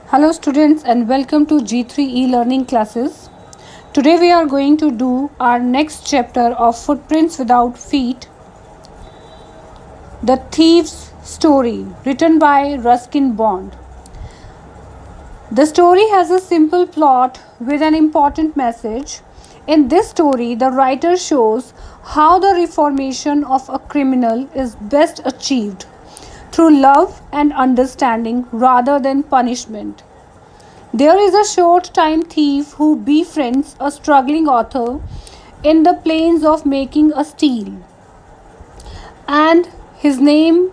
Hello students and welcome to G3 e-learning classes. Today we are going to do our next chapter of Footprints Without Feet, The Thief's Story, written by Ruskin Bond. The story has a simple plot with an important message. In this story, the writer shows how the reformation of a criminal is best achieved through love and understanding rather than punishment. There is a short time thief who befriends a struggling author in the plains of making a steel, and his name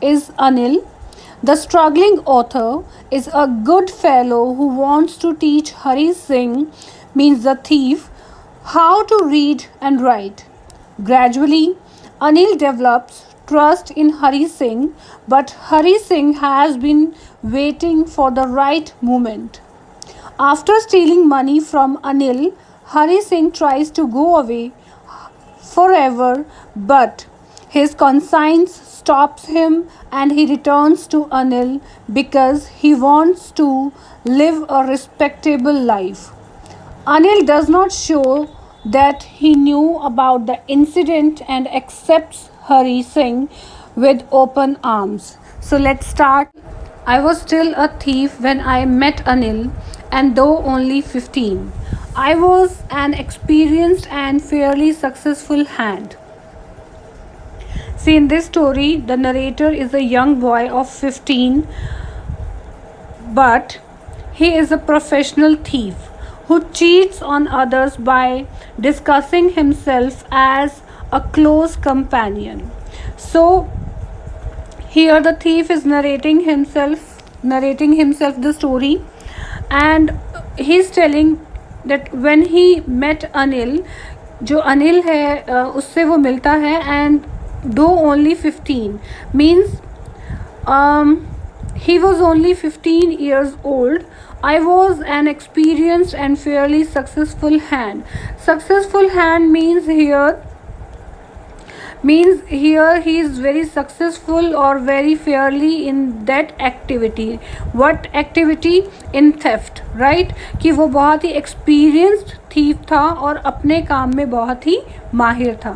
is Anil. The struggling author is a good fellow who wants to teach Hari Singh, means the thief, how to read and write. Gradually, Anil develops trust in Hari Singh, but Hari Singh has been waiting for the right moment. After stealing money from Anil, Hari Singh tries to go away forever, but his conscience stops him and he returns to Anil because he wants to live a respectable life. Anil does not show that he knew about the incident and accepts Hari Singh with open arms. So let's start. I was still a thief when I met Anil, and though only 15, I was an experienced and fairly successful hand. See, in this story, the narrator is a young boy of 15, but he is a professional thief who cheats on others by discussing himself as a close companion. So, here the thief is narrating himself the story, and he's telling that when he met Anil, जो अनिल है उससे वो मिलता है, and though only 15 means he was only 15 years old. I was an experienced and fairly successful hand. Successful hand means here he is very successful or very fairly in that activity. What activity? In theft, right? कि वो बहुत ही experienced thief था और अपने काम में बहुत ही माहिर था.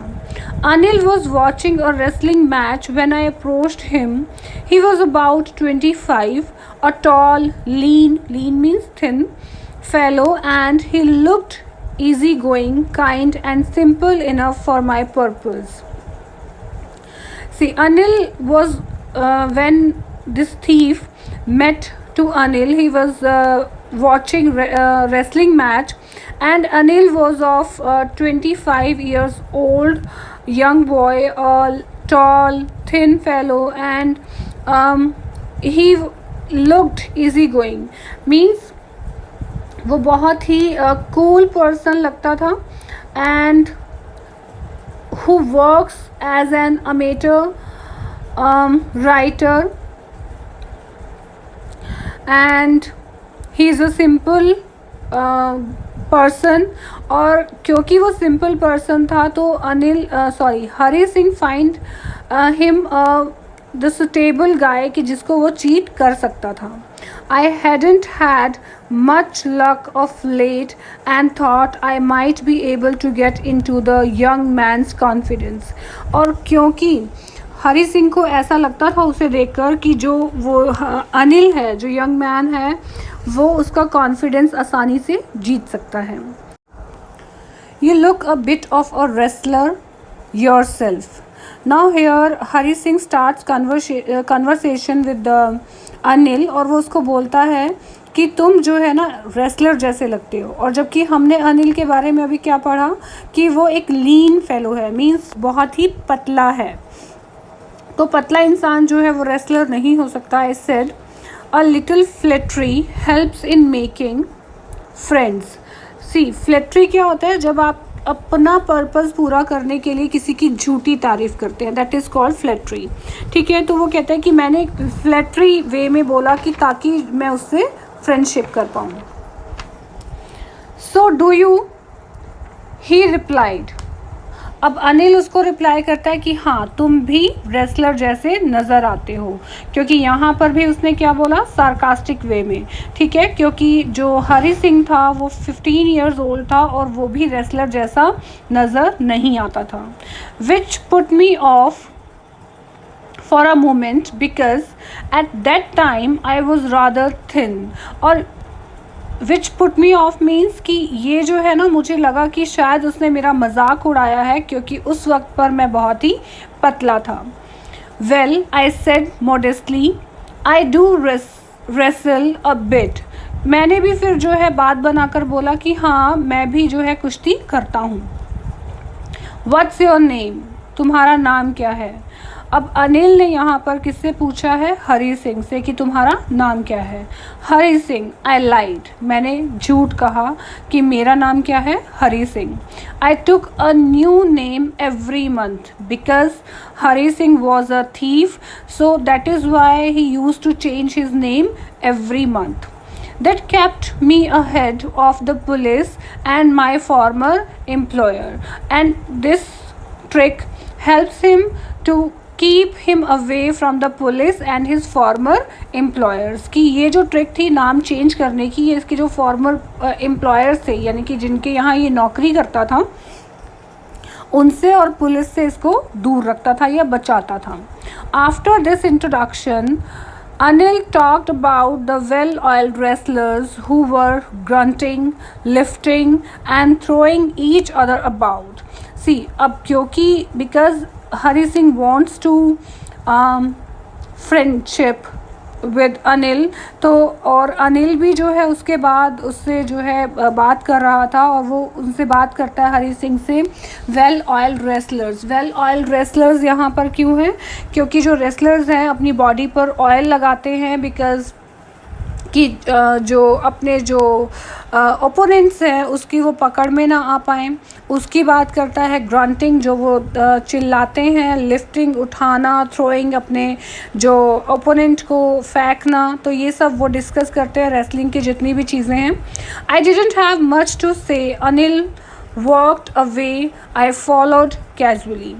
Anil was watching a wrestling match when I approached him. He was about 25, a tall, lean means thin fellow, and he looked easygoing, kind and simple enough for my purpose. See, Anil was when this thief met to Anil, he was watching wrestling match, and Anil was of 25 years old, young boy, tall, thin fellow, and he looked easygoing. Means वो बहुत ही cool person लगता था, and who works as an amateur writer, and he is a simple person. और क्योंकि वो simple person था तो Hari Singh find him the suitable guy कि जिसको वो चीट कर सकता था. I hadn't had much luck of late and thought I might be able to get into the young man's confidence. और क्योंकि हरी सिंह को ऐसा लगता था उसे देखकर कि जो वो अनिल है, जो यंग मैन है, वो उसका कॉन्फिडेंस आसानी से जीत सकता है. You look a bit of a wrestler yourself. Now here Hari Singh starts conversation with the Anil, और वो उसको बोलता है कि तुम जो है ना रेसलर जैसे लगते हो. और जबकि हमने अनिल के बारे में अभी क्या पढ़ा कि वो एक लीन फेलो है, मीन्स बहुत ही पतला है. तो पतला इंसान जो है वो रेसलर नहीं हो सकता. I said a little flattery helps in making friends. See, flattery क्या होता है? जब आप अपना पर्पस पूरा करने के लिए किसी की झूठी तारीफ करते हैं, दैट इज़ कॉल्ड फ्लैटरी. ठीक है, तो वो कहता है कि मैंने फ्लैटरी वे में बोला कि ताकि मैं उससे फ्रेंडशिप कर पाऊँ. So do you, he replied. अब अनिल उसको रिप्लाई करता है कि हाँ तुम भी रेसलर जैसे नज़र आते हो, क्योंकि यहाँ पर भी उसने क्या बोला, सार्कास्टिक वे में, ठीक है, क्योंकि जो हरी सिंह था वो 15 ईयर्स ओल्ड था और वो भी रेसलर जैसा नज़र नहीं आता था. Which put me of for a moment because at that time I was rather thin. और which put me off means कि ये जो है ना, मुझे लगा कि शायद उसने मेरा मजाक उड़ाया है क्योंकि उस वक्त पर मैं बहुत ही पतला था. Well, I said modestly, I do wrestle a bit. मैंने भी फिर जो है बात बनाकर बोला कि हाँ मैं भी जो है कुश्ती करता हूँ. What's your name? तुम्हारा नाम क्या है? अब अनिल ने यहाँ पर किससे पूछा है, हरी सिंह से, कि तुम्हारा नाम क्या है. हरी सिंह. आई लाइड. मैंने झूठ कहा कि मेरा नाम क्या है, Hari Singh. I took a new name every month because Hari Singh was a thief, so that is why he use to change his name every month. That kept me ahead of the police and my former employer, and this trick helps him to keep him away from the police and his former employers. कि ये जो trick थी नाम change करने की, ये इसके जो फॉर्मर एम्प्लॉयर्स थे, यानी कि जिनके यहाँ ये नौकरी करता था, उनसे और पुलिस से इसको दूर रखता था या बचाता था. After this introduction Anil talked about the well-oiled wrestlers who were grunting, lifting and throwing each other about. See, अब क्योंकि because Hari Singh wants to friendship with Anil, तो और अनिल भी जो है उसके बाद उससे जो है बात कर रहा था और वो उनसे बात करता है हरी सिंह से. Well oiled wrestlers. Well oiled wrestlers यहाँ पर क्यों हैं, क्योंकि जो रेसलर्स हैं अपनी बॉडी पर ऑयल लगाते हैं बिकॉज कि जो अपने जो ओपोनेंट्स हैं उसकी वो पकड़ में ना आ पाएँ. उसकी बात करता है. ग्रंटिंग, जो वो चिल्लाते हैं. लिफ्टिंग, उठाना. थ्रोइंग, अपने जो ओपोनेंट को फेंकना. तो ये सब वो डिस्कस करते हैं, रेसलिंग की जितनी भी चीज़ें हैं. I didn't have much to say. Anil walked away. I followed casually.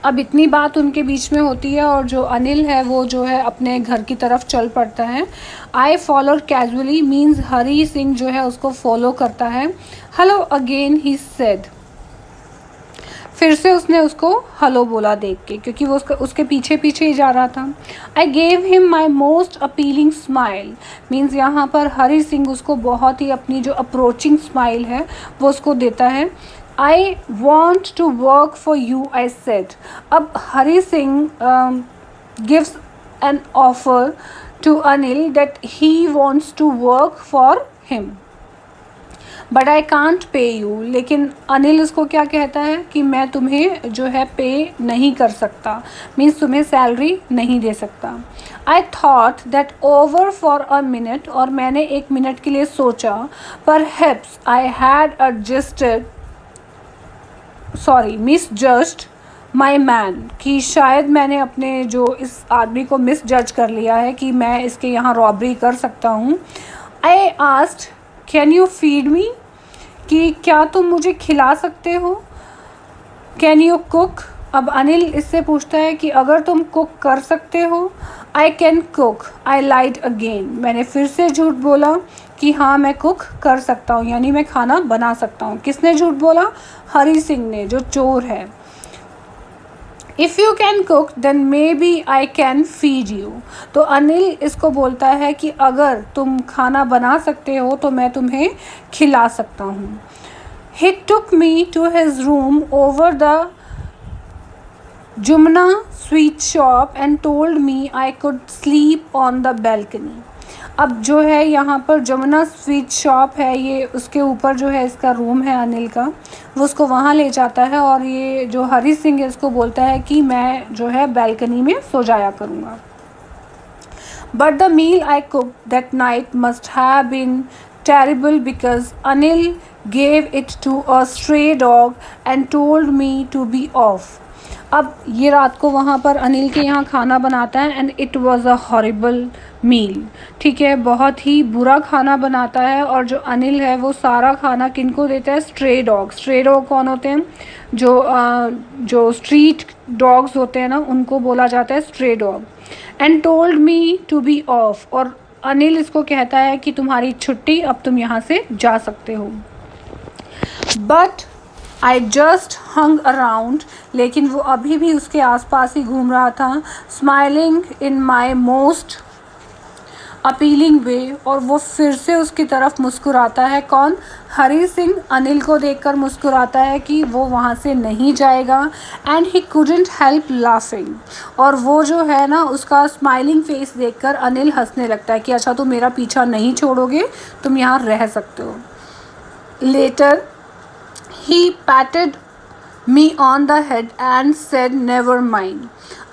अब इतनी बात उनके बीच में होती है और जो अनिल है वो जो है अपने घर की तरफ चल पड़ता है. I follow casually means Hari Singh जो है उसको फॉलो करता है. Hello again he said. फिर से उसने उसको हेलो बोला देख के, क्योंकि वो उसके पीछे पीछे ही जा रहा था. I gave him my most appealing smile means यहाँ पर हरी सिंह उसको बहुत ही अपनी जो अप्रोचिंग स्माइल है वो उसको देता है. I want to work for you, I said. अब Hari Singh gives an offer to Anil that he wants to work for him. But I can't pay you. लेकिन अनिल उसको क्या कहता है कि मैं तुम्हें जो है पे नहीं कर सकता, मीन्स तुम्हें सैलरी नहीं दे सकता. I thought that over for a minute, और मैंने एक मिनट के लिए सोचा. Perhaps I had misjudged my man, कि शायद मैंने अपने जो इस आदमी को मिसजज कर लिया है कि मैं इसके यहाँ रॉबरी कर सकता हूँ. I asked, can you feed me? कि क्या तुम मुझे खिला सकते हो? Can you cook? अब अनिल इससे पूछता है कि अगर तुम कुक कर सकते हो. I can cook. I lied again. मैंने फिर से झूठ बोला कि हाँ मैं कुक कर सकता हूँ, यानी मैं खाना बना सकता हूँ. किसने झूठ बोला? हरी सिंह ने, जो चोर है. If you can cook, then maybe I can feed you. तो अनिल इसको बोलता है कि अगर तुम खाना बना सकते हो तो मैं तुम्हें खिला सकता हूँ. He took me to his room over the Jumna sweet shop and told me I could sleep on the balcony. अब जो है यहाँ पर जमुना स्वीट शॉप है, ये उसके ऊपर जो है इसका रूम है अनिल का, वो उसको वहाँ ले जाता है और ये जो हरी सिंह है इसको बोलता है कि मैं जो है बैल्कनी में सो जाया करूँगा. But the meal I cook that night must have been terrible because Anil gave it to a stray dog and told me to be off. अब ये रात को वहाँ पर अनिल के यहाँ खाना बनाता है and it was a horrible meal. ठीक है, बहुत ही बुरा खाना बनाता है। और जो अनिल है वो सारा खाना किनको देता है? Stray dog. स्ट्रे डॉग कौन होते हैं? जो स्ट्रीट डॉग्स होते हैं ना, उनको बोला जाता है stray dog. And told me to be off, और अनिल इसको कहता है कि तुम्हारी छुट्टी, अब तुम यहाँ से जा सकते हो। But I just hung around, लेकिन वो अभी भी उसके आसपास ही घूम रहा था, smiling in my most appealing way. और वो फिर से उसकी तरफ मुस्कुराता है। कौन? हरी सिंह अनिल को देखकर मुस्कुराता है कि वो वहाँ से नहीं जाएगा। And he couldn't help laughing, और वो जो है ना, उसका स्माइलिंग फेस देखकर अनिल हंसने लगता है कि अच्छा तुम मेरा पीछा नहीं छोड़ोगे, तुम यहाँ रह सकते हो। Later he patted me on the head and said never mind.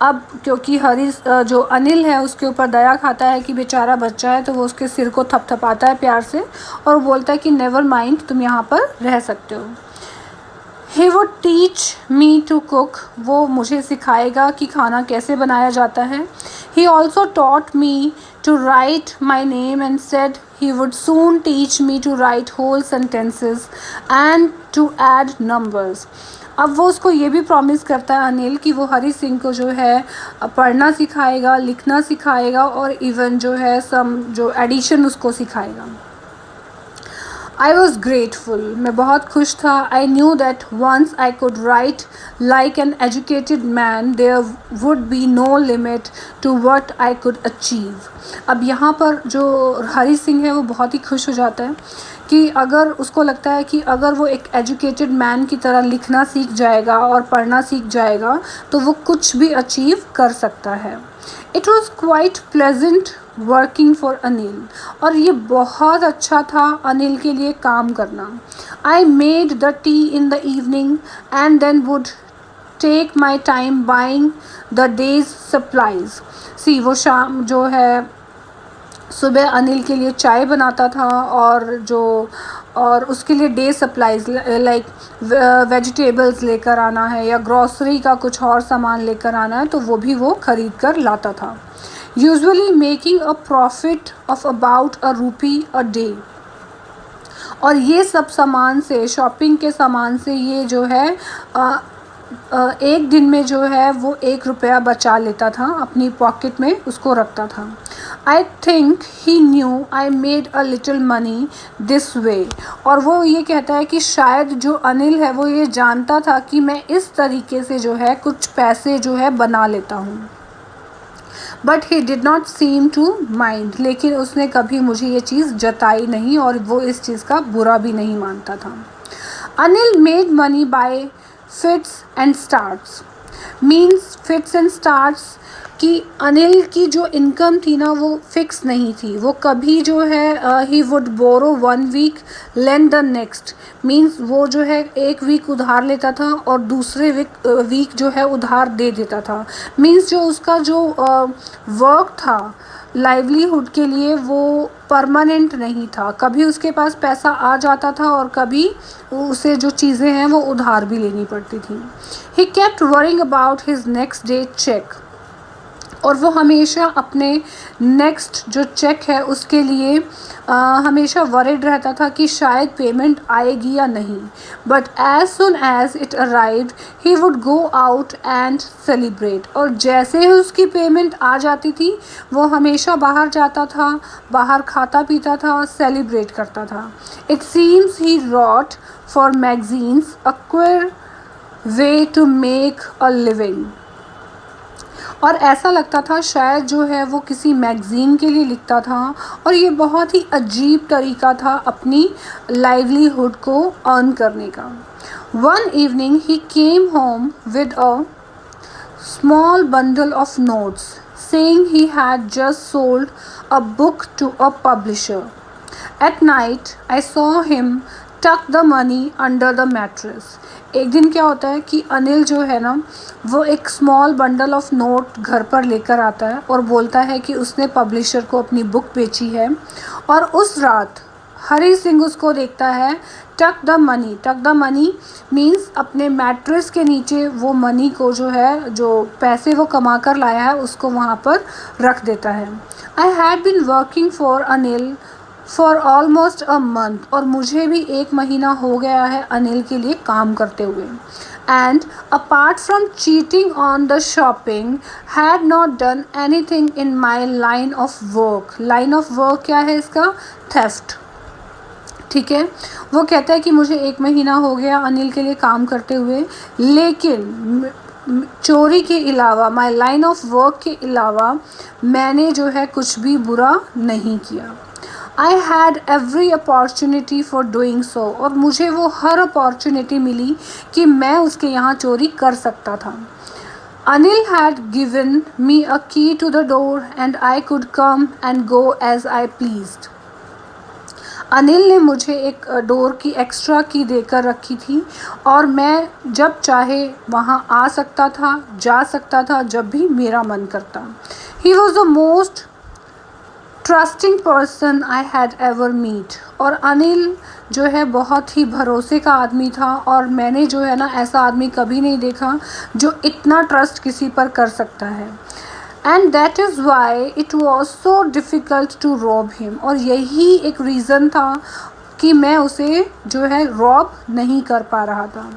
अब क्योंकि जो अनिल है उसके ऊपर दया खाता है कि बेचारा बच्चा है, तो वो उसके सिर को थपथपाता है प्यार से और बोलता है कि नेवर माइंड, तुम यहाँ पर रह सकते हो। He would teach me to cook, वो मुझे सिखाएगा कि खाना कैसे बनाया जाता है। He also taught me to write my name and said he would soon teach me to write whole sentences and to add numbers। अब वो उसको ये भी प्रॉमिस करता है अनिल कि वो हरी सिंह को जो है पढ़ना सिखाएगा, लिखना सिखाएगा और इवन जो है जो एडिशन उसको सिखाएगा। आई वॉज ग्रेटफुल, मैं बहुत खुश था। I knew that once I could write like an educated man there would be no limit to what I could achieve. अब यहाँ पर जो हरी सिंह है वो बहुत ही खुश हो जाता है कि अगर उसको लगता है कि अगर वो एक एजुकेटेड मैन की तरह लिखना सीख जाएगा और पढ़ना सीख जाएगा तो वो कुछ भी अचीव कर सकता है। It was quite pleasant working for Anil, और ये बहुत अच्छा था अनिल के लिए काम करना। I made the tea in the evening and then would take my time buying the day's supplies. वो शाम जो है सुबह अनिल के लिए चाय बनाता था और उसके लिए डे सप्लाईज लाइक वेजिटेबल्स लेकर आना है या ग्रॉसरी का कुछ और सामान लेकर आना है, तो वो भी वो ख़रीद कर लाता था। Usually making a profit of about ₹1 a day. और ये सब सामान से, शॉपिंग के सामान से ये जो है एक दिन में जो है वो ₹1 बचा लेता था, अपनी पॉकेट में उसको रखता था। I think he new I made a little money this way. और वो ये कहता है कि शायद जो अनिल है वो ये जानता था कि मैं इस तरीके से जो है कुछ पैसे जो है बना लेता हूँ। But he did not seem to mind, लेकिन उसने कभी मुझे ये चीज़ जताई नहीं और वो इस चीज़ का बुरा भी नहीं मानता था। Anil made money by fits and starts. Means fits and starts कि अनिल की जो इनकम थी ना वो फिक्स नहीं थी। वो कभी जो है he would borrow 1 week lend the next. Means वो जो है 1 वीक उधार लेता था और दूसरे वीक जो है उधार दे देता था। मीन्स जो उसका जो वर्क था लाइवलीहुड के लिए वो परमानेंट नहीं था। कभी उसके पास पैसा आ जाता था और कभी उसे जो चीज़ें हैं वो उधार भी लेनी पड़ती थी। He kept worrying about his next day cheque. और वो हमेशा अपने नेक्स्ट जो चेक है उसके लिए हमेशा वरिड रहता था कि शायद पेमेंट आएगी या नहीं। But as soon as it arrived he would go out and celebrate. और जैसे ही उसकी पेमेंट आ जाती थी वो हमेशा बाहर जाता था, बाहर खाता पीता था, सेलिब्रेट करता था। It seems he wrote for magazines, a queer way to make a living. और ऐसा लगता था शायद जो है वो किसी मैगज़ीन के लिए लिखता था और ये बहुत ही अजीब तरीका था अपनी लाइवलीहुड को अर्न करने का। One evening he came home with a small bundle of notes saying he had just sold a book to a publisher. At night I saw him tuck the money under the mattress. एक दिन क्या होता है कि अनिल जो है ना वो एक स्मॉल बंडल ऑफ नोट घर पर लेकर आता है और बोलता है कि उसने पब्लिशर को अपनी बुक बेची है। और उस रात हरी सिंह उसको देखता है। टक द मनी मीन्स अपने मैट्रेस के नीचे वो मनी को जो है, जो पैसे वो कमा कर लाया है, उसको वहाँ पर रख देता है। I had been working for Anil for almost a month, और मुझे भी 1 महीना हो गया है अनिल के लिए काम करते हुए। And apart from cheating on the shopping had not done anything in my line of work. Line of work क्या है इसका? थेफ्ट। ठीक है, वो कहता है कि मुझे 1 महीना हो गया अनिल के लिए काम करते हुए, लेकिन चोरी के अलावा, माई लाइन ऑफ वर्क के अलावा मैंने जो है कुछ भी बुरा नहीं किया। I had every opportunity for doing so, और मुझे वो हर अपॉर्चुनिटी मिली कि मैं उसके यहाँ चोरी कर सकता था। Anil had given me a key to the door and I could come and go as I pleased. Anil ने मुझे एक डोर की एक्स्ट्रा की देकर रखी थी, और मैं जब चाहे वहाँ आ सकता था, जा सकता था, जब भी मेरा मन करता। He was the most trusting person I had ever meet, और अनिल जो है बहुत ही भरोसे का आदमी था, और मैंने जो है ना ऐसा आदमी कभी नहीं देखा जो इतना ट्रस्ट किसी पर कर सकता है। And that is why it was so difficult to rob him, और यही एक रीज़न था कि मैं उसे जो है रॉब नहीं कर पा रहा था।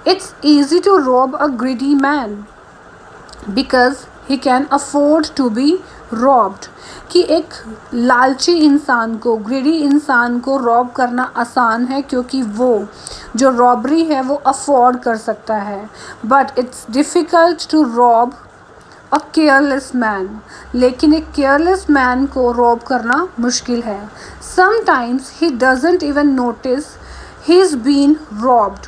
It's easy to rob a greedy man because he can afford to be robbed, कि एक लालची इंसान को, ग्रीडी इंसान को रॉब करना आसान है क्योंकि वो जो रॉबरी है वो अफोर्ड कर सकता है। But it's difficult to rob a careless man, लेकिन एक केयरलेस मैन को रॉब करना मुश्किल है। Sometimes he doesn't even notice he is been robbed,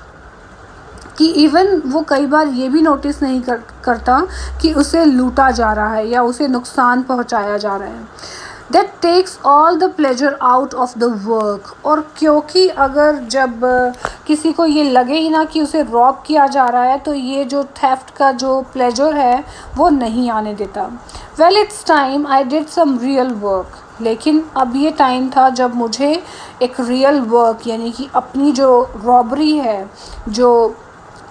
कि इवन वो कई बार ये भी नोटिस नहीं करता कि उसे लूटा जा रहा है या उसे नुकसान पहुंचाया जा रहा है। That takes all the pleasure out of the work, और क्योंकि अगर जब किसी को ये लगे ही ना कि उसे रॉब किया जा रहा है, तो ये जो थेफ्ट का जो प्लेजर है वो नहीं आने देता। Well it's time I did some real work, लेकिन अब ये टाइम था जब मुझे एक रियल वर्क, यानी कि अपनी जो रॉबरी है, जो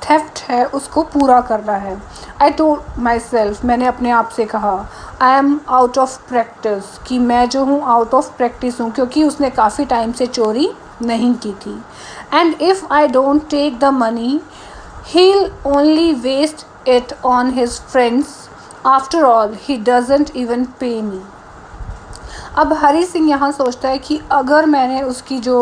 थेफ्ट है, उसको पूरा करना है। आई टोल्ड माई सेल्फ, मैंने अपने आप से कहा, I am out of practice, कि मैं जो हूँ आउट ऑफ प्रैक्टिस हूँ, क्योंकि उसने काफ़ी टाइम से चोरी नहीं की थी। And if I don't take the money he will only waste it on his friends, after all he doesn't even pay me. अब हरी सिंह यहाँ सोचता है कि अगर मैंने उसकी जो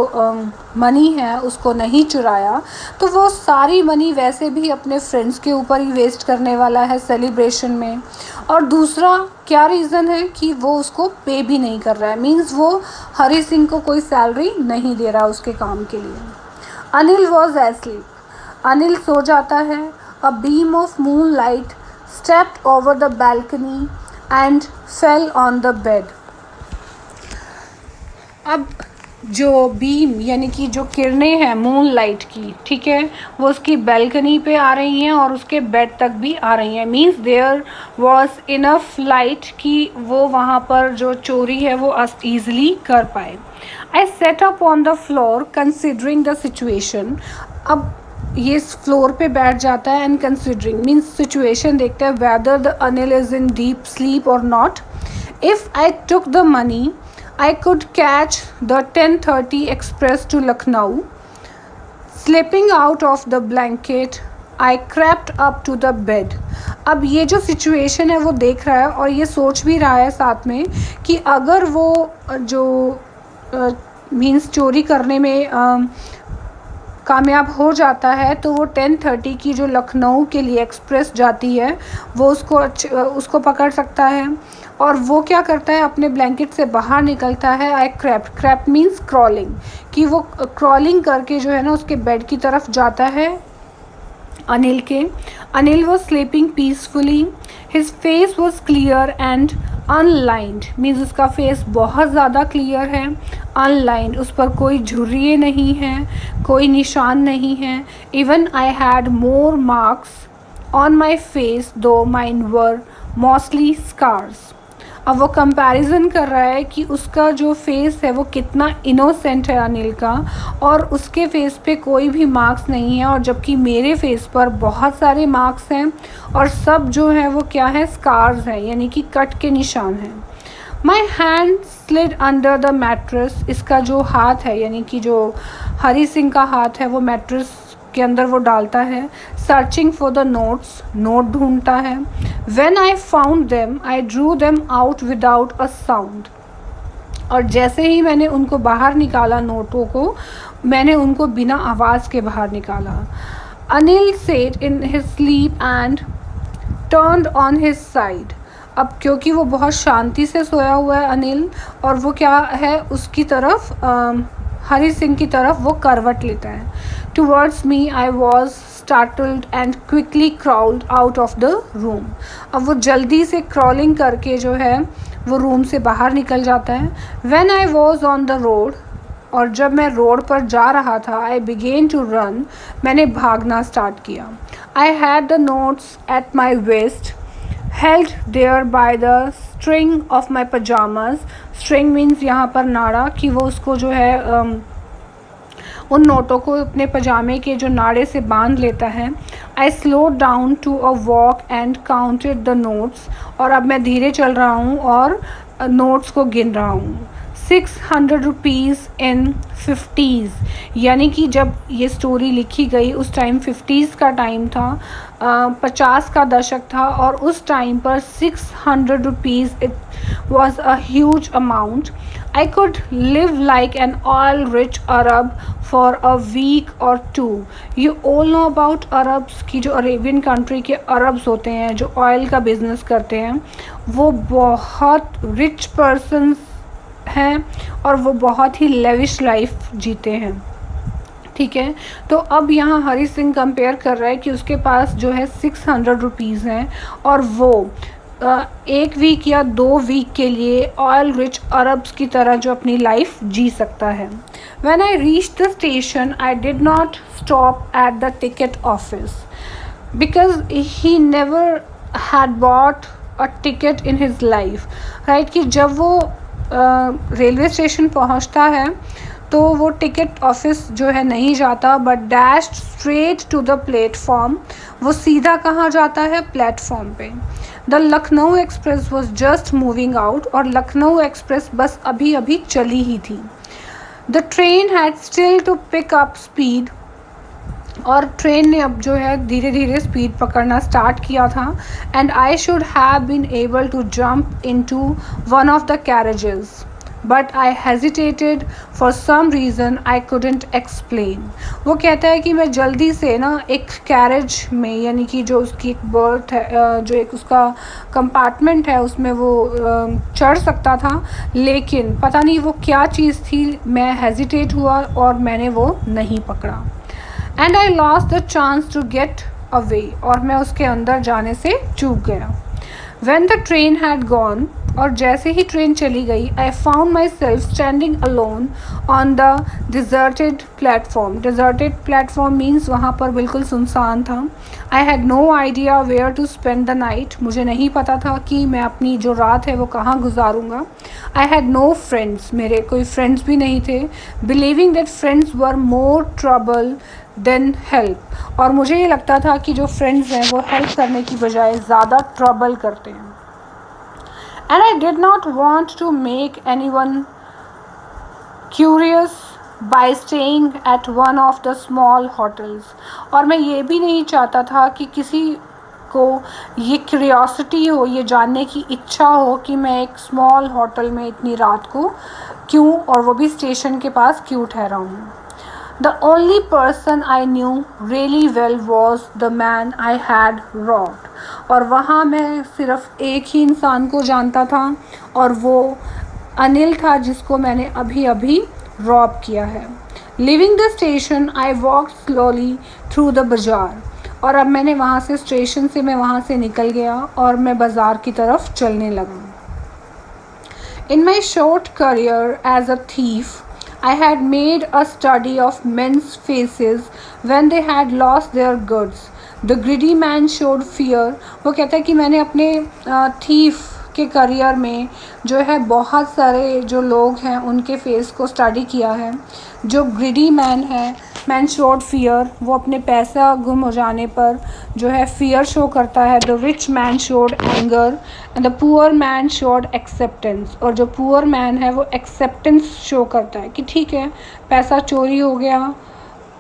मनी है उसको नहीं चुराया, तो वो सारी मनी वैसे भी अपने फ्रेंड्स के ऊपर ही वेस्ट करने वाला है सेलिब्रेशन में। और दूसरा क्या रीज़न है कि वो उसको पे भी नहीं कर रहा है, मीन्स वो हरी सिंह को कोई सैलरी नहीं दे रहा उसके काम के लिए। अनिल वॉज एस्लीप, अनिल सो जाता है। A beam of moon light stepped over the balcony and fell on the bed. अब जो बीम यानी कि जो किरणें हैं मून लाइट की, ठीक है, वो उसकी बैल्कनी पे आ रही हैं और उसके बेड तक भी आ रही हैं। Means there was enough light कि वो वहाँ पर जो चोरी है वो ईज़िली कर पाए। I set up on the floor considering the situation. अब ये फ्लोर पे बैठ जाता है एंड कंसिडरिंग मीन्स सिचुएशन देखता है, whether the Anil is in deep sleep और not. If I took the money I could catch the 10:30 express to Lucknow. Slipping out of the blanket, I crept up to the bed. अब ये जो situation है वो देख रहा है और ये सोच भी रहा है साथ में कि अगर वो जो मीन्स चोरी करने में कामयाब हो जाता है तो वो 10:30 की जो लखनऊ के लिए एक्सप्रेस जाती है वो उसको पकड़ सकता है। और वो क्या करता है, अपने ब्लैंकेट से बाहर निकलता है। आई क्रैप्ट मीन्स क्रॉलिंग, कि वो क्रॉलिंग करके जो है ना उसके बेड की तरफ जाता है अनिल के। Anil was sleeping peacefully, his face was clear and unlined, means उसका फेस बहुत ज़्यादा क्लियर है, अनलाइंड, उस पर कोई झुर्रियाँ नहीं हैं, कोई निशान नहीं है। Even I had more marks on my face दो माइन वर मोस्टली स्कार्स। अब वो कंपैरिजन कर रहा है कि उसका जो फेस है वो कितना इनोसेंट है अनिल का, और उसके फेस पे कोई भी मार्क्स नहीं है, और जबकि मेरे फेस पर बहुत सारे मार्क्स हैं और सब जो है वो क्या है, स्कार्स हैं, यानी कि कट के निशान हैं। My hand slid under the mattress, इसका जो हाथ है यानी कि जो हरी सिंह का हाथ है वो मैट्रेस के अंदर वो डालता है। Searching for the notes, note ढूंढता है। When I found them I drew them out without a sound, और जैसे ही मैंने उनको बाहर निकाला, नोटों को मैंने उनको बिना आवाज़ के बाहर निकाला। Anil set in his sleep and turned on his side, अब क्योंकि वो बहुत शांति से सोया हुआ है अनिल, और वो क्या है, उसकी तरफ हरी सिंह की तरफ वो करवट लेता है। Towards me I was startled and quickly crawled out of the room, अब वो जल्दी से क्रॉलिंग करके जो है वो रूम से बाहर निकल जाता है। When I was on the road, और जब मैं रोड पर जा रहा था, आई बिगेन टू रन, मैंने भागना स्टार्ट किया। I had the notes at my waste, held there by the string of my pajamas, string means यहाँ पर नाड़ा, कि वो उसको जो है उन नोटों को अपने पजामे के जो नाड़े से बांध लेता है। I slowed down to a walk and counted the notes, और अब मैं धीरे चल रहा हूँ और नोट्स को गिन रहा हूँ। 600 रुपीज़ इन 50s, यानी कि जब ये स्टोरी लिखी गई उस टाइम 50s का टाइम था, 50 का दशक था, और उस टाइम पर 600 rupees it was a huge amount. I could live like an oil rich Arab for a week or two. You all know about Arabs, की जो अरेबियन कंट्री के अरब्स होते हैं जो ऑयल का बिजनेस करते हैं, वो बहुत रिच पर्सन्स हैं और वो बहुत ही लेविश लाइफ जीते हैं। ठीक है, तो अब यहाँ हरी सिंह कंपेयर कर रहा है कि उसके पास जो है 600 रुपीज़ हैं और वो एक वीक या 2 वीक के लिए ऑयल रिच अरब्स की तरह जो अपनी लाइफ जी सकता है। When I reach the station I did not stop at the ticket office because he never had bought a ticket in his life, right, कि जब वो रेलवे स्टेशन पहुंचता है तो वो टिकट ऑफिस जो है नहीं जाता, but dashed straight to the platform, वो सीधा कहाँ जाता है, प्लेटफॉर्म पे। The Lucknow express was just moving out, और लखनऊ एक्सप्रेस बस अभी अभी चली ही थी। The train had still to pick up speed, और ट्रेन ने अब जो है धीरे धीरे स्पीड पकड़ना स्टार्ट किया था। And I should have been able to jump into one of the carriages but I hesitated for some reason I couldn't explain. वो कहता है कि मैं जल्दी से ना एक कैरेज में, यानी कि जो उसकी एक बर्थ है, जो एक उसका कंपार्टमेंट है, उसमें वो चढ़ सकता था, लेकिन पता नहीं वो क्या चीज़ थी, मैं हेजिटेट हुआ और मैंने वो नहीं पकड़ा। And I lost the chance to get away, और मैं उसके अंदर जाने से चूक गया। When the train had gone, और जैसे ही ट्रेन चली गई, I found myself standing alone on the deserted platform. Deserted platform means वहाँ पर बिल्कुल सुनसान था। I had no idea where to spend the night. मुझे नहीं पता था कि मैं अपनी जो रात है वो कहाँ गुजारूँगा। I had no friends. मेरे कोई फ्रेंड्स भी नहीं थे। Believing that friends were more trouble than help. और मुझे ये लगता था कि जो फ्रेंड्स हैं वो हेल्प करने की बजाय ज़्यादा ट्रबल करते हैं। And I did not want to make anyone curious by staying at one of the small hotels. और मैं ये भी नहीं चाहता था कि किसी को ये क्यूरियोसिटी हो, ये जानने की इच्छा हो कि मैं एक स्मॉल होटल में इतनी रात को क्यों, और वो भी स्टेशन के पास क्यों ठहरा हूँ। The only person I knew really well was the man I had robbed. और वहाँ मैं सिर्फ एक ही इंसान को जानता था, और वो अनिल था जिसको मैंने अभी अभी रॉब किया है। Leaving the station, I walked slowly through the बाज़ार, और अब मैंने वहाँ से स्टेशन से मैं वहाँ से निकल गया और मैं बाज़ार की तरफ चलने लगा। In my short career as a thief, I had made a study of men's faces when they had lost their goods. The greedy man showed fear. वो कहता है कि मैंने अपने थीफ के करियर में जो है बहुत सारे जो लोग हैं उनके फेस को स्टडी किया है। जो ग्रीडी मैन है, मैन शोड फियर, वो अपने पैसा गुम हो जाने पर जो है फियर शो करता है। The rich man showed anger and the poor man showed acceptance, और जो पुअर मैन है वो एक्सेप्टेंस शो करता है कि ठीक है पैसा चोरी हो गया,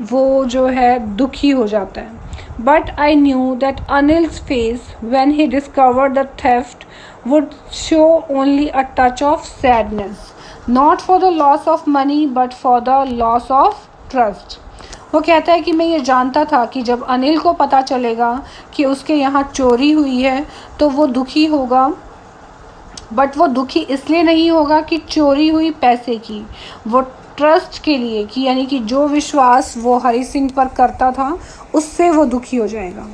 वो जो है दुखी हो जाता है। But I knew that Anil's face when he discovered the theft would show only a touch of sadness, not for the loss of money but for the loss of trust. वो कहता है कि मैं ये जानता था कि जब अनिल को पता चलेगा कि उसके यहाँ चोरी हुई है तो वो दुखी होगा, बट वो दुखी इसलिए नहीं होगा कि चोरी हुई पैसे की, वो ट्रस्ट के लिए कि यानी कि जो विश्वास वो हरी सिंह पर करता था उससे वो दुखी हो जाएगा।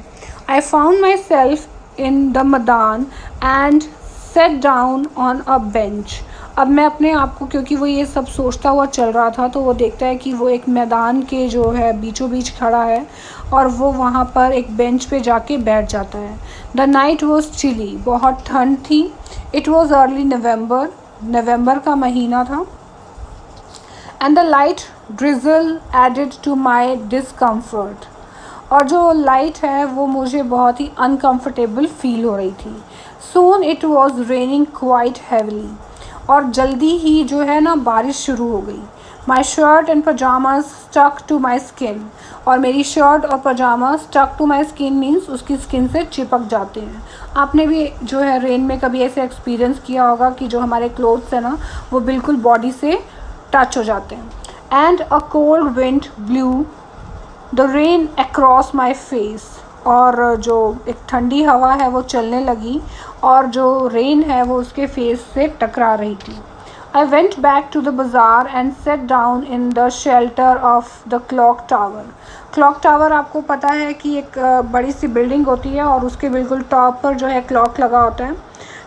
I found myself in the maidan and set down on a bench. अब मैं अपने आप को, क्योंकि वो ये सब सोचता हुआ चल रहा था, तो वो देखता है कि वो एक मैदान के जो है बीचों बीच खड़ा है और वो वहाँ पर एक बेंच पे जाके बैठ जाता है। द नाइट वॉज चिली, बहुत ठंड थी। इट वॉज अर्ली नवंबर का महीना था। And the light drizzle added to my discomfort, और जो लाइट है वो मुझे बहुत ही अनकम्फर्टेबल फील हो रही थी। Soon it was raining quite heavily, और जल्दी ही जो है ना बारिश शुरू हो गई। My shirt and pyjamas stuck to my skin, और मेरी शर्ट और पजामा stuck to my skin means उसकी स्किन से चिपक जाते हैं। आपने भी जो है रेन में कभी ऐसे एक्सपीरियंस किया होगा कि जो हमारे क्लोथ्स है ना वो बिल्कुल बॉडी से टच हो जाते हैं। And a cold wind blue the rain across my face, और जो एक ठंडी हवा है वो चलने लगी और जो रेन है वो उसके फेस से टकरा रही थी। I went back to the bazaar and set down in the shelter of the clock tower. Clock tower आपको पता है कि एक बड़ी सी बिल्डिंग होती है और उसके बिल्कुल टॉप पर जो है क्लॉक लगा होता है,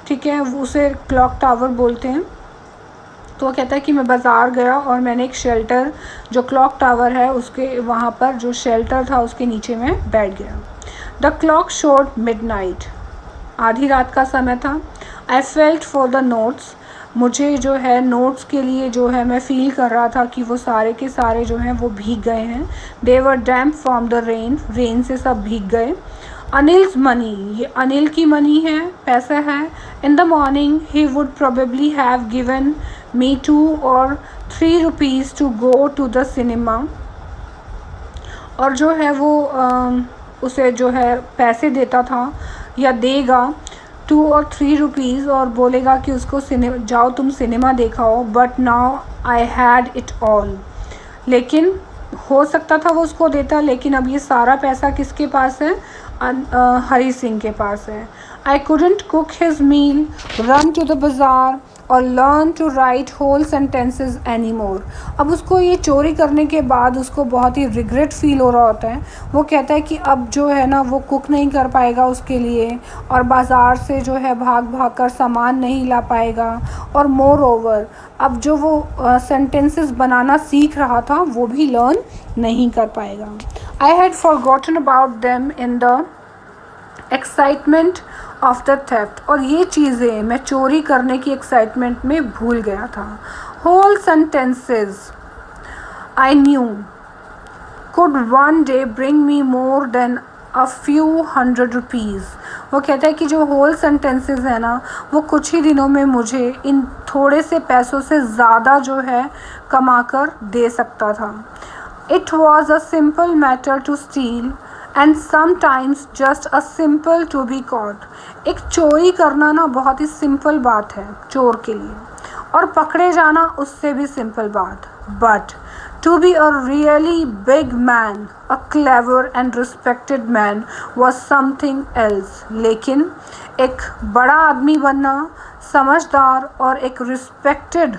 ठीक है, उसे क्लॉक टावर बोलते हैं। तो वो कहता है कि मैं बाज़ार गया और मैंने एक शेल्टर, जो क्लॉक टावर है उसके वहाँ पर जो शेल्टर था उसके नीचे मैं बैठ गया। द क्लॉक शोड मिडनाइट, आधी रात का समय था। I felt for the notes, मुझे जो है नोट्स के लिए जो है मैं फ़ील कर रहा था कि वो सारे के सारे जो हैं वो भीग गए हैं। दे वर डैम्प फ्रॉम द रेन से सब भीग गए। अनिल्स मनी, ये अनिल की मनी है, पैसा है। In the morning he would probably have given me 2 or 3 rupees to go to the cinema, और जो है वो उसे जो है पैसे देता था या देगा 2 or 3 रुपीज़ और बोलेगा कि उसको जाओ तुम सिनेमा देखाओ। But now I had it all, लेकिन हो सकता था वो उसको देता, लेकिन अब ये सारा पैसा किसके पास है? हरी सिंह के पास है। I couldn't cook his meal, run to the bazaar और learn to write whole sentences any more. अब उसको ये चोरी करने के बाद उसको बहुत ही रिग्रेट फील हो रहा होता है। वो कहता है कि अब जो है ना वो कुक नहीं कर पाएगा उसके लिए, और बाज़ार से जो है भाग भाग कर सामान नहीं ला पाएगा, और मोर ओवर अब जो वो सेंटेंसेस बनाना सीख रहा था वो भी लर्न नहीं कर पाएगा। I had forgotten about them in the excitement of the theft, और ये चीज़ें मैं चोरी करने की एक्साइटमेंट में भूल गया था। Whole sentences I knew could one day bring me more than a few 100 rupees. वो कहता है कि जो होल सेंटेंसेस है ना वो कुछ ही दिनों में मुझे इन थोड़े से पैसों से ज़्यादा जो है कमा कर दे सकता था। It was a simple matter to steal and sometimes just a simple to be caught. एक चोरी करना ना बहुत ही सिंपल बात है चोर के लिए, और पकड़े जाना उससे भी सिंपल बात। But to be a really big man, a clever and respected man was something else. लेकिन एक बड़ा आदमी बनना, समझदार और एक रिस्पेक्टेड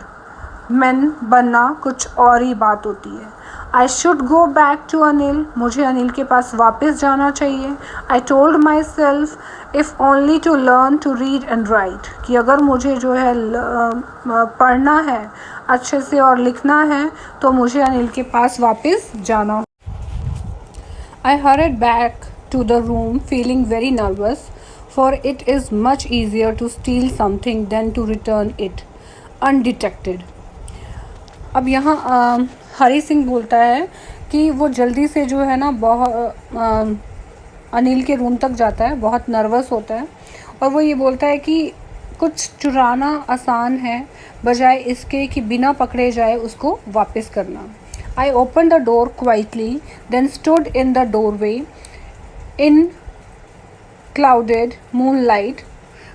मैन बनना कुछ और ही बात होती है। I should go back to Anil, मुझे अनिल के पास वापस जाना चाहिए। I told myself if only to learn to read and write, कि अगर मुझे जो है पढ़ना है अच्छे से और लिखना है तो मुझे अनिल के पास वापस जाना। आई हर्रिड back to the room feeling very nervous. for it is much easier to steal something than to return it undetected. अब यहाँ हरी सिंह बोलता है कि वो जल्दी से जो है ना बहुत अनिल के रूम तक जाता है, बहुत नर्वस होता है और वो ये बोलता है कि कुछ चुराना आसान है बजाय इसके कि बिना पकड़े जाए उसको वापस करना. I opened the door quietly, then stood in the doorway in clouded moonlight.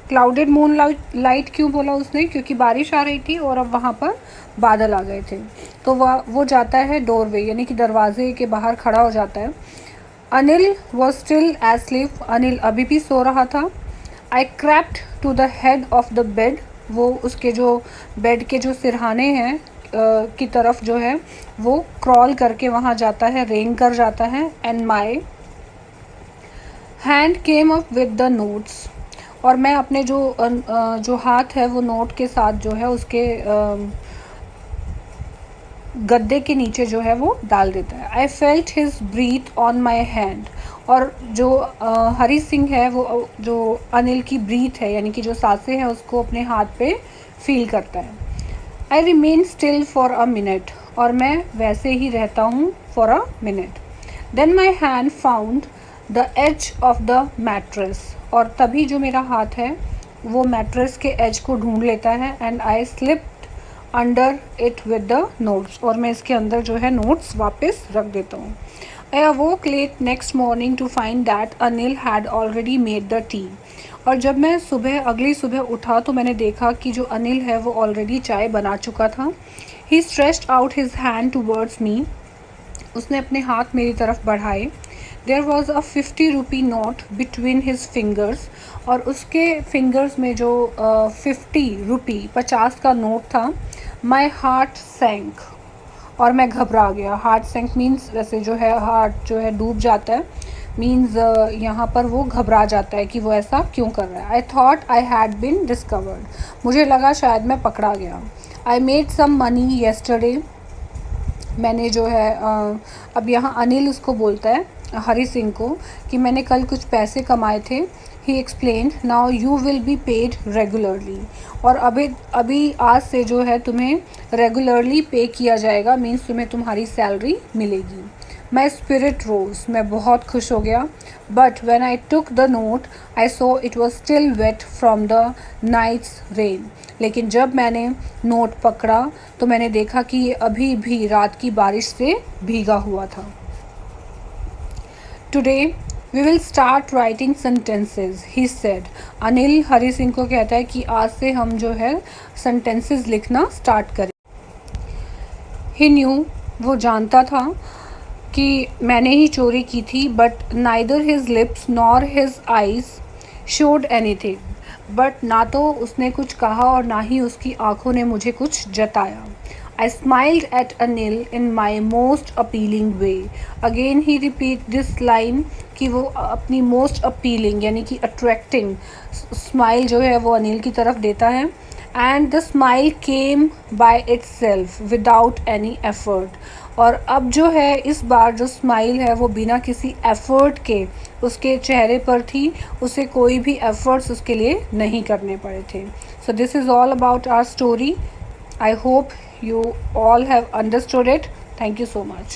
Clouded moonlight क्यों बोला उसने? क्योंकि बारिश आ रही थी और अब वहाँ पर बादल आ गए थे. तो वो जाता है डोरवे यानी कि दरवाजे के बाहर खड़ा हो जाता है. Anil was still asleep. Anil अभी भी सो रहा था. I crept to the head of the bed. वो उसके जो बेड के जो सिरहाने हैं की तरफ जो है वो क्रॉल करके वहाँ जाता है, रेंग कर जाता है. And my hand came up with the notes. और मैं अपने जो हाथ है वो नोट के साथ जो है उसके गद्दे के नीचे जो है वो डाल देता है. I felt his breath on my hand. और जो हरी सिंह है वो जो अनिल की ब्रीथ है यानी कि जो सांसें हैं उसको अपने हाथ पे फील करता है. I remain still for a minute. और मैं वैसे ही रहता हूँ for a minute. Then my hand found the edge of the mattress. और तभी जो मेरा हाथ है वो मैट्रेस के एज को ढूंढ लेता है. And I slipped under it with the notes. और मैं इसके अंदर जो है नोट्स वापस रख देता हूँ. I awoke late next morning to find that Anil had already made the tea. और जब मैं अगली सुबह उठा तो मैंने देखा कि जो अनिल है वो ऑलरेडी चाय बना चुका था. He stretched out his hand towards me. उसने अपने हाथ मेरी तरफ बढ़ाए. There was a 50 rupee note between his fingers. और उसके फिंगर्स में जो 50 रुपी 50 का नोट था. My heart sank. और मैं घबरा गया. हार्ट सैंक मीन्स वैसे जो है हार्ट जो है डूब जाता है, मीन्स यहाँ पर वो घबरा जाता है कि वो ऐसा क्यों कर रहा है. I thought I had been discovered. मुझे लगा शायद मैं पकड़ा गया. I made some money yesterday. मैंने जो है अब यहाँ अनिल उसको बोलता है हरी सिंह को कि मैंने कल कुछ पैसे कमाए थे. ही explained now you will be paid regularly. और अभी आज से जो है तुम्हें रेगुलरली पे किया जाएगा, मीन्स तुम्हें तुम्हारी सैलरी मिलेगी. My spirit rose. मैं बहुत खुश हो गया. But when I took the note I saw it was still wet from the night's rain. लेकिन जब मैंने नोट पकड़ा तो मैंने देखा कि ये अभी भी रात की बारिश से भीगा हुआ था. Today we will start writing sentences he said. Anil Hari Singh को कहता है कि आज से हम जो है सेंटेंसेस लिखना स्टार्ट करें. ही न्यू. वो जानता था कि मैंने ही चोरी की थी. But neither his lips nor his eyes showed anything. But ना तो उसने कुछ कहा और ना ही उसकी आंखों ने मुझे कुछ जताया. I smiled at Anil in my most appealing way. Again he repeat this line कि वो अपनी most appealing यानी कि attracting smile जो है वो अनिल की तरफ देता है. And the smile came by itself without any effort. और अब जो है इस बार जो स्माइल है वो बिना किसी एफर्ट के उसके चेहरे पर थी. उसे कोई भी एफर्ट्स उसके लिए नहीं करने पड़े थे. So this is all about our story. I hope you all have understood it. Thank you so much.